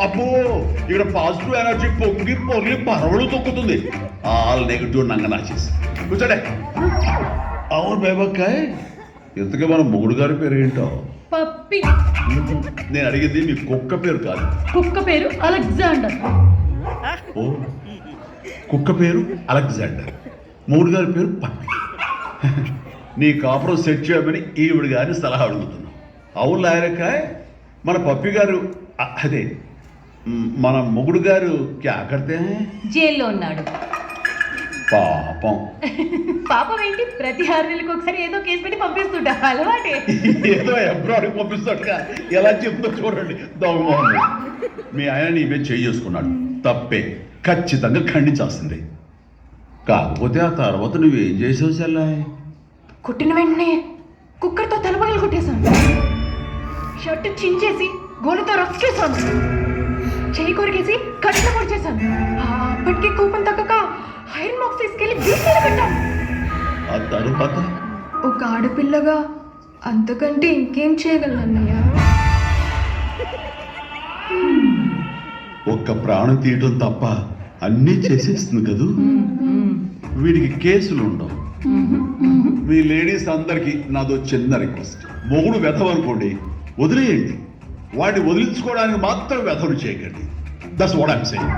అబ్బో ఇక్కడ positive energy పొంగి పొర్లి పరవడు తొక్కుతుంది. All negative నంగనాచేసి కూర్చోడే. అవును బేబక్కాయ్, ఇంతకీ మన మొగుడు గారి పేరు ఏంటో? పప్పి. నేను అడిగింది మీ కుక్క పేరు కాదు. కుక్క పేరు అలెగ్జాండర్. ఓ, కుక్క పేరు అలెగ్జాండర్, మొగుడు గారి పేరు పప్పి. నీ కాపురం సెట్ చేయమని ఈవిడ గారిని సలహా అడుగుతున్నావు. అవును లాయరకాయ్, మన పప్పి గారు అదే మన మొగుడు గారు క్యా కర్తే హై? జైల్లో ఉన్నాడు. పాపం. పాపం ఏంటి, ప్రతి 6 నెలలకు ఒకసారి ఏదో కేసు పెట్టి పంపిస్తుంటా, అలవాటే. ఏదో అబ్రాడ్కి పంపిస్తాడుగా, ఎలా చెప్తుందో చూడండి దొంగమోహన్. మీ ఆయన నీ మీద చేసుకున్నాడు, తప్పే, ఖచ్చితంగా ఖండించాల్సిందే. కాకపోతే ఆ తర్వాత నువ్వేం చేసావు చెల్లాయ్? కొట్టిన వెంటనే కుక్కర్తో తలపగలు కొట్టేశాను. షర్ట్ చించేసి గోలుతో రఫ్ చేశాను. చేయి కొరికేసి కట్ల పొడిచేశాను. అప్పటికే కోపం తగ్గక ఐరన్ బాక్స్ తీసుకెళ్లి జ్యూస్ పెట్టాను. ఆ తరువాత ఒక ఆడపిల్లగా అంతకంటే ఇంకేం చేయగలను అన్నయ్య? ఒక్క ప్రాణం తీయటం తప్ప అన్నీ చేసేస్తుంది కదూ. వీడికి కేసులు ఉండవు. మీ లేడీస్ అందరికీ నాదో చిన్న రిక్వెస్ట్, మొగుడు వెధవనుకోండి, వదిలేయండి. వాడిని వదిలించుకోవడానికి మాత్రం వెధవలు చేయకండి. That's what I'm saying.